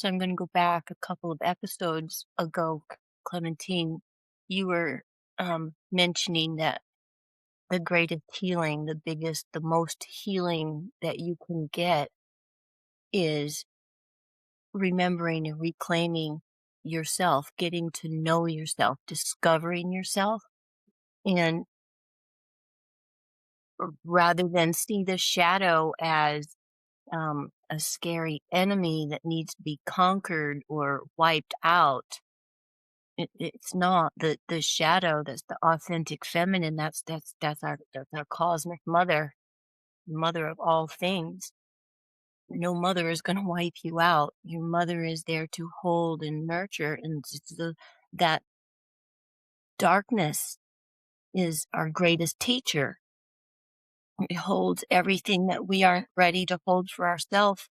guess I'm going to go back a couple of episodes ago, Clementine. You were mentioning that the greatest healing, the biggest, the most healing that you can get is remembering and reclaiming yourself, getting to know yourself, discovering yourself. And rather than see the shadow as a scary enemy that needs to be conquered or wiped out, it's not the shadow. That's the authentic feminine. That's our cosmic mother, mother of all things. No mother is going to wipe you out. Your mother is there to hold and nurture, and that darkness is our greatest teacher. It holds everything that we aren't ready to hold for ourselves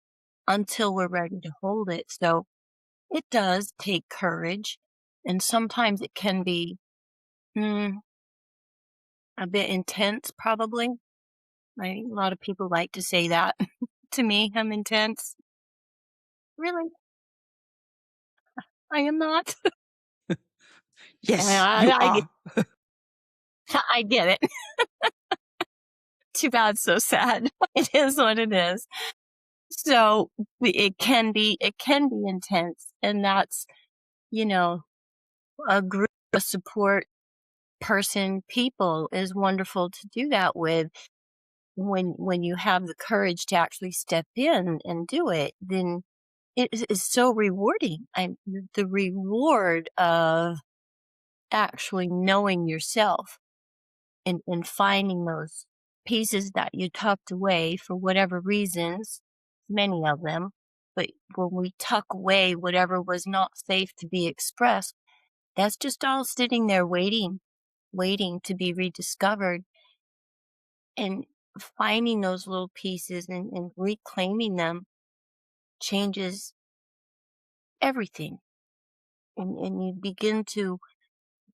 until we're ready to hold it. So it does take courage, and sometimes it can be mm, a bit intense, probably. A lot of people like to say that to me. I'm intense. Really, I am not. Yes, I, you I, get- are. I get it. Too bad, so sad. It is what it is. So it can be intense, and that's, you know, a group, a support person, people is wonderful to do that with. When you have the courage to actually step in and do it, then it is so rewarding. The reward of actually knowing yourself and finding those pieces that you tucked away for whatever reasons, many of them. But when we tuck away whatever was not safe to be expressed, that's just all sitting there waiting to be rediscovered. And finding those little pieces and reclaiming them changes everything. And you begin to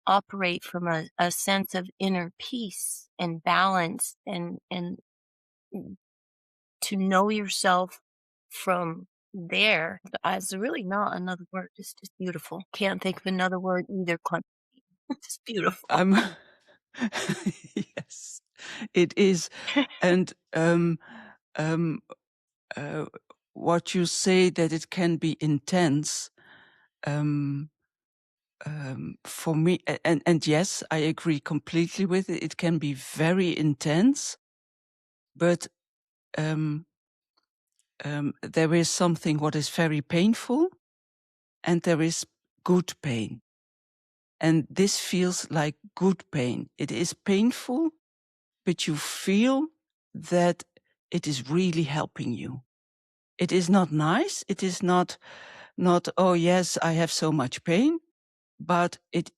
operate from a sense of inner peace and balance and to know yourself from there. It's really not another word. It's just beautiful. Can't think of another word either. It's just beautiful. I'm yes, it is. And um, uh, what you say that it can be intense, um, for me, and yes, I agree completely with it. It can be very intense, but um, there is something what is very painful, and there is good pain. And this feels like good pain. It is painful, but you feel that it is really helping you. It is not nice. It is not, oh yes, I have so much pain, but it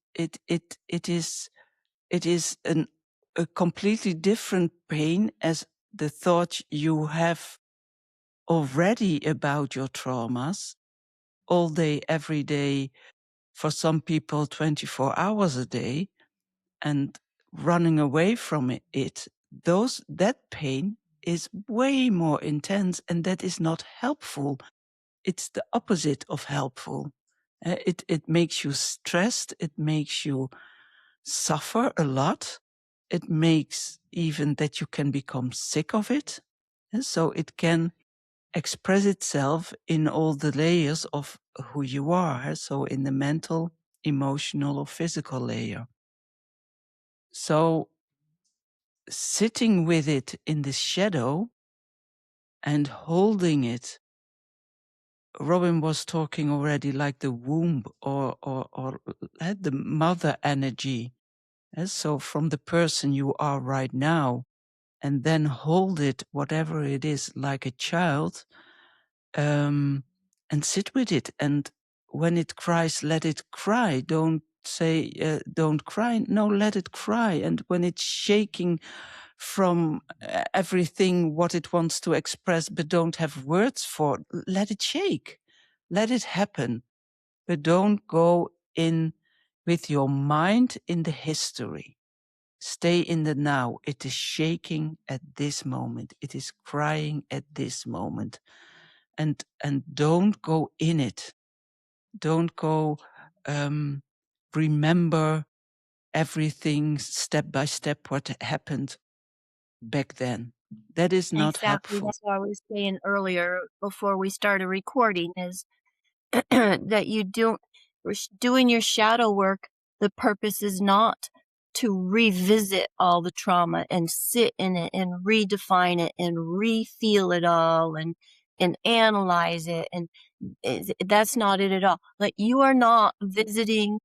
is a completely different pain as the thought you have already about your traumas all day, every day, for some people 24 hours a day, and running away from it, that pain is way more intense, and that is not helpful. It's the opposite of helpful. It makes you stressed. It makes you suffer a lot. It makes even that you can become sick of it. And so it can express itself in all the layers of who you are. So in the mental, emotional, or physical layer. So sitting with it in the shadow and holding it. Robin was talking already like the womb or the mother energy. So from the person you are right now, and then hold it, whatever it is, like a child, and sit with it. And when it cries, let it cry. Don't say, don't cry. No, let it cry. And when it's shaking from everything what it wants to express, but don't have words for, let it shake. Let it happen. But don't go in with your mind in the history. Stay in the now. It is shaking at this moment. It is crying at this moment. and don't go in it. Don't go remember everything step by step what happened back then. That is not Exactly. helpful. That's what I was saying earlier before we started recording is that you don't doing your shadow work, the purpose is not to revisit all the trauma and sit in it and redefine it and re-feel it all and analyze it and that's not it at all. Like you are not visiting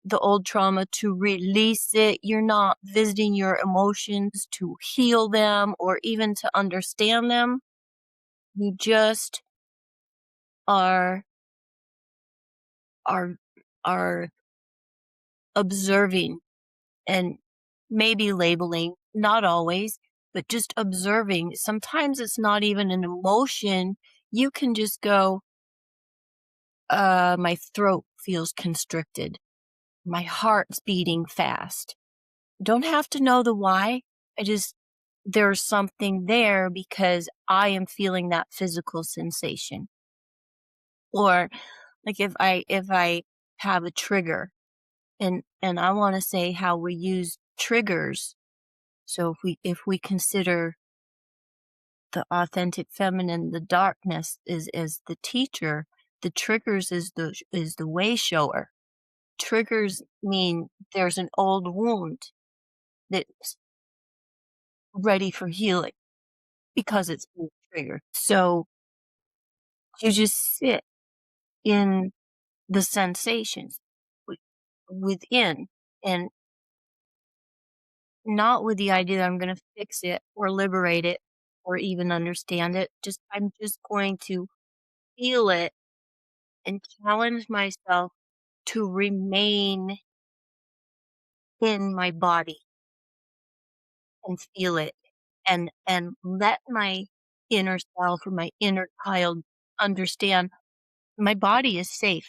the old trauma to release it. You're not visiting your emotions to heal them or even to understand them. You just are are are observing and maybe labeling, not always, but just observing. Sometimes it's not even an emotion. You can just go, my throat feels constricted. My heart's beating fast. Don't have to know the why. There's something there because I am feeling that physical sensation. Or like if I have a trigger and I want to say how we use triggers. So if we consider the authentic feminine, the darkness is the teacher, the triggers is the way shower. Triggers mean there's an old wound that's ready for healing because it's been triggered. So you just sit in the sensations wi- within and not with the idea that I'm going to fix it or liberate it or even understand it. I'm just going to feel it and challenge myself to remain in my body and feel it and let my inner self or my inner child understand my body is safe.